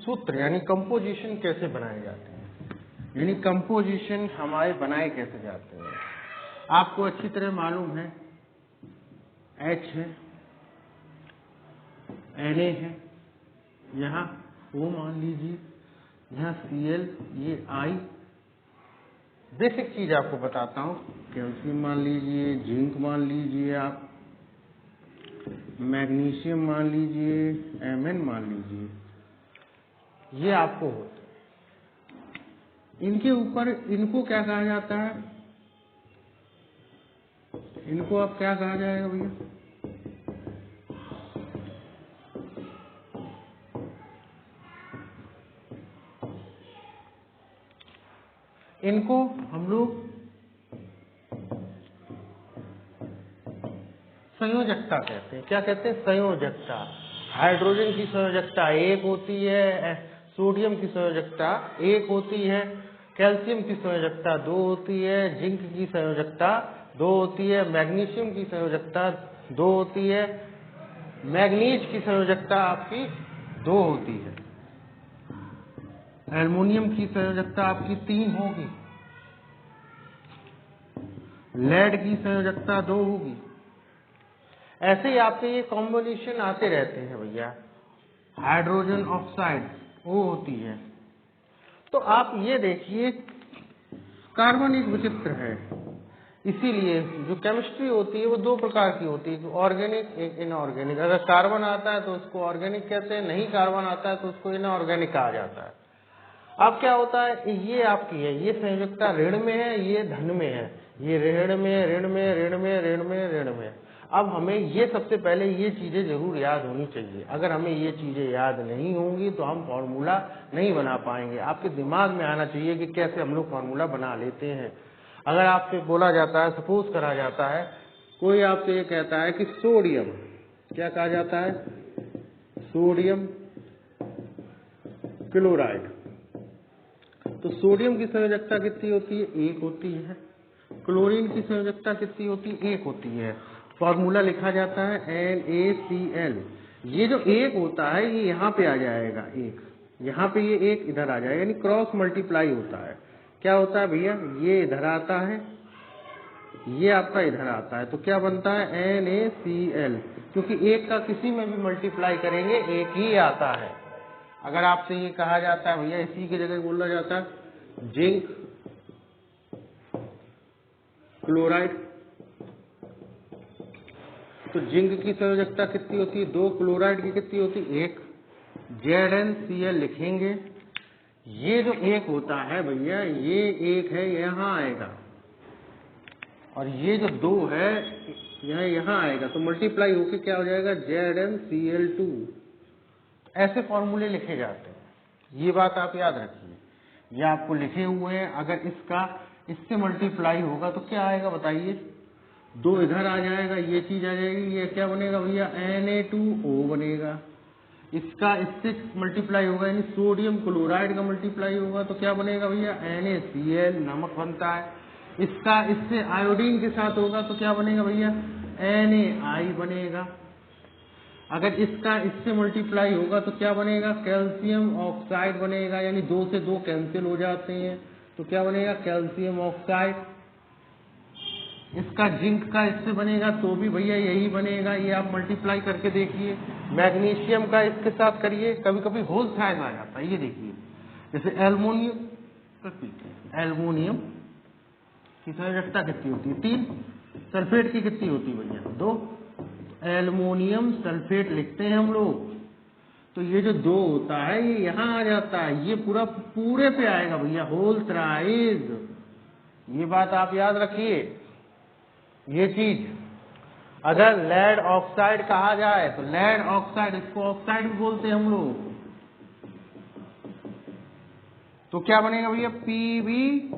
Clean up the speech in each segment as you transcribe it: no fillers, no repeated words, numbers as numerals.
सूत्र यानी कंपोजिशन कैसे बनाए जाते हैं, यानी कंपोजिशन हमारे बनाए कैसे जाते हैं। आपको अच्छी तरह मालूम है H है, Na है, यहाँ O मान लीजिए, यहाँ Cl, ये I। बेसिक चीज आपको बताता हूँ, कैल्शियम मान लीजिए, जिंक मान लीजिए, आप मैग्नीशियम मान लीजिए, Mn मान लीजिए, ये आपको होते हैं। इनके ऊपर इनको क्या कहा जाता है, इनको अब क्या कहा जाएगा भैया, इनको हम लोग संयोजकता कहते हैं। क्या कहते हैं, संयोजकता। हाइड्रोजन की संयोजकता 1 होती है, सोडियम की संयोजकता 1 होती है, कैल्शियम की संयोजकता 2 होती है, जिंक की संयोजकता 2 होती है, मैग्नीशियम की संयोजकता 2 होती है, मैग्नीज की संयोजकता आपकी 2 होती है, एल्युमिनियम की संयोजकता आपकी 3 होगी, लेड की संयोजकता 2 होगी। ऐसे ही आपके ये कॉम्बिनेशन आते रहते हैं भैया। हाइड्रोजन ऑक्साइड वो होती है। तो आप ये देखिए, कार्बन एक विचित्र है, इसीलिए जो केमिस्ट्री होती है वो 2 प्रकार की होती है, ऑर्गेनिक, एक इनऑर्गेनिक। अगर कार्बन आता है तो उसको ऑर्गेनिक कहते हैं, नहीं कार्बन आता है तो उसको इनऑर्गेनिक कहा जाता है। अब क्या होता है, ये आपकी है, ये संयोजकता ऋण में है, ये धन में है, ये ऋण में, ऋण में, ऋण में, ऋण में, ऋण में। अब हमें ये सबसे पहले ये चीजें जरूर याद होनी चाहिए। अगर हमें ये चीजें याद नहीं होंगी तो हम फॉर्मूला नहीं बना पाएंगे। आपके दिमाग में आना चाहिए कि कैसे हम लोग फॉर्मूला बना लेते हैं। अगर आपसे बोला जाता है, सपोज करा जाता है, कोई आपसे ये कहता है कि सोडियम, क्या कहा जाता है, सोडियम क्लोराइड। तो सोडियम की संयोजकता कितनी होती है, 1 होती है। क्लोरीन की संयोजकता कितनी होती है, 1 होती है। फॉर्मूला लिखा जाता है NaCl। ये जो 1 होता है ये यहाँ पे आ जाएगा, 1 यहाँ पे, ये 1 इधर आ जाएगा, यानी क्रॉस मल्टीप्लाई होता है। क्या होता है भैया, ये इधर आता है, ये आपका इधर आता है, तो क्या बनता है NaCl, क्योंकि 1 का किसी में भी मल्टीप्लाई करेंगे 1 ही आता है। अगर आपसे ये कहा जाता है भैया, इसी की जगह बोला जाता है जिंक क्लोराइड, तो जिंक की संयोजकता कितनी होती है, 2, क्लोराइड की कितनी होती है, 1, ZnCl लिखेंगे। ये जो 1 होता है भैया, ये 1 है, यहाँ आएगा, और ये जो 2 है यहाँ आएगा, तो मल्टीप्लाई होके क्या हो जाएगा, ZnCl2। ऐसे फॉर्मूले लिखे जाते हैं, ये बात आप याद रखिए, ये आपको लिखे हुए हैं। अगर इसका इससे मल्टीप्लाई होगा तो क्या आएगा बताइए, 2 इधर आ जाएगा, ये चीज आ जाएगी, ये क्या बनेगा भैया, Na2O बनेगा। इसका इससे मल्टीप्लाई होगा, यानी सोडियम क्लोराइड का मल्टीप्लाई होगा, तो क्या बनेगा भैया, NaCl, नमक बनता है। इसका इससे आयोडीन के साथ होगा तो क्या बनेगा भैया, NaI बनेगा। अगर इसका इससे मल्टीप्लाई होगा तो क्या बनेगा, कैल्शियम ऑक्साइड बनेगा, यानी 2 से 2 कैंसिल हो जाते हैं, तो क्या बनेगा, कैल्शियम ऑक्साइड। इसका जिंक का इससे बनेगा तो भी भैया यही बनेगा, ये आप मल्टीप्लाई करके देखिए। मैग्नीशियम का इसके साथ करिए, कभी कभी होल साइज आ जाता है, ये देखिए, जैसे एल्युमिनियम की संयोजकता कितनी होती है, 3, सल्फेट की कितनी होती है भैया, 2, एल्युमिनियम सल्फेट लिखते हैं हम लोग। तो ये जो 2 होता है ये यहाँ आ जाता है, ये पूरे पे आएगा भैया, होल थ्राइज। ये बात आप याद रखिए। ये चीज अगर लेड ऑक्साइड कहा जाए तो लेड ऑक्साइड, इसको ऑक्साइड भी बोलते हैं हम लोग, तो क्या बनेगा भैया, PbO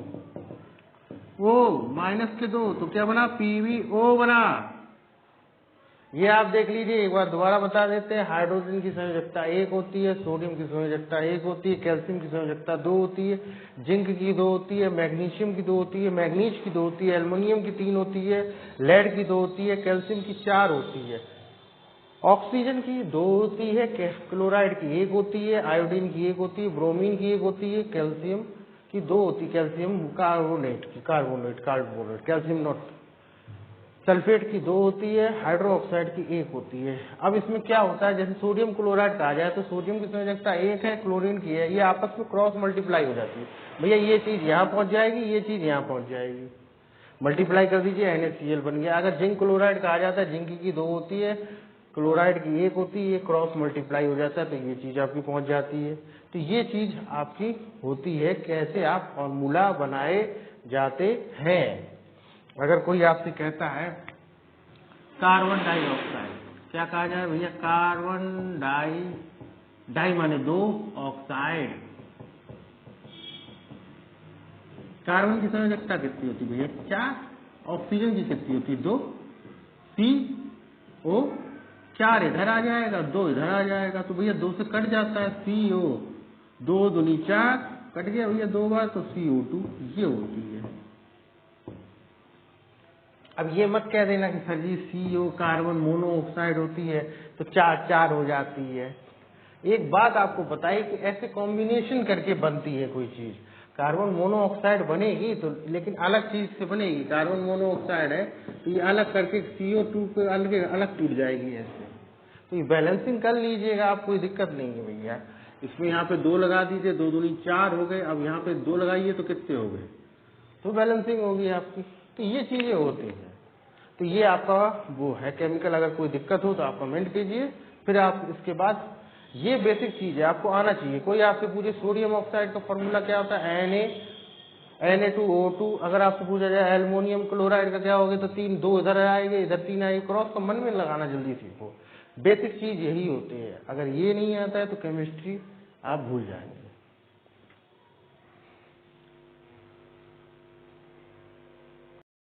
-2, तो क्या बना, PbO बना। ये आप देख लीजिए, एक बार दोबारा बता देते हैं। हाइड्रोजन की संयोजकता 1 होती है, सोडियम की संयोजकता 1 होती है, कैल्शियम की संयोजकता 2 होती है, जिंक की 2 होती है, मैग्नीशियम की 2 होती है, मैग्नीज की 2 होती है, एल्युमिनियम की 3 होती है, लेड की 2 होती है, कैल्शियम की 4 होती है। ऑक्सीजन की दो होती है, क्लोराइड की एक होती है, आयोडीन की एक होती है, ब्रोमीन की एक होती है, कैल्शियम की दो होती है, calcium carbonate calcium not, sulphate की दो होती है, हाइड्रोक्साइड की एक होती है। अब इसमें क्या होता है, जैसे सोडियम क्लोराइड कहा जाए तो सोडियम की संयोजकता एक है, क्लोरीन की है, ये आपस में क्रॉस मल्टीप्लाई हो जाती है। भैया ये चीज यहाँ पहुंच जाएगी, ये चीज यहाँ पहुंच जाएगी, मल्टीप्लाई कर दीजिए, NaCl बन गया। अगर जिंक क्लोराइड कहा जाता है, जिंक की दो होती है, क्लोराइड की एक होती है, ये क्रॉस मल्टीप्लाई हो जाता है, तो ये चीज आपकी पहुंच जाती है। तो ये चीज आपकी होती है, कैसे आप फॉर्मूला बनाए जाते हैं। अगर कोई आपसे कहता है कार्बन डाइऑक्साइड, क्या कहा जाए भैया, कार्बन डाई माने दो, ऑक्साइड, कार्बन की संयोजकता कितनी होती है भैया 4, ऑक्सीजन की कितनी होती है 2, CO 4 इधर आ जाएगा, 2 इधर आ जाएगा, तो भैया 2 से कट जाता है, CO 2 दूनी 4 कट गया भैया 2 बार, तो CO2 ये होती है। अब ये मत कह देना कि सर जी CO कार्बन मोनोऑक्साइड होती है तो 4 हो जाती है। एक बात आपको बताइए कि ऐसे कॉम्बिनेशन करके बनती है कोई चीज, कार्बन मोनोऑक्साइड बनेगी तो लेकिन अलग चीज से बनेगी, कार्बन मोनोऑक्साइड है तो ये अलग करके CO2 पे अलग टूट जाएगी ऐसे। तो ये बैलेंसिंग कर लीजिएगा, आप कोई दिक्कत नहीं है भैया। इसमें यहाँ पे 2 लगा दीजिए, 2 दूनी 4 हो गए, अब यहाँ पे 2 लगाइए तो कितने हो गए, तो बैलेंसिंग होगी आपकी। तो ये चीजें होती हैं। तो ये आपका वो है केमिकल, अगर कोई दिक्कत हो तो आप कमेंट कीजिए। फिर आप इसके बाद ये बेसिक चीज है, आपको आना चाहिए। कोई आपसे पूछे सोडियम ऑक्साइड का फॉर्मूला क्या होता है, Na2O2, अगर आपसे पूछा जाए एल्युमिनियम क्लोराइड का क्या होगा, तो 2 इधर आएंगे, इधर 3 आएंगे, क्रॉस का मन में लगाना जल्दी सीखो। बेसिक चीज यही होती है, अगर ये नहीं आता है तो केमिस्ट्री आप भूल जाएंगे।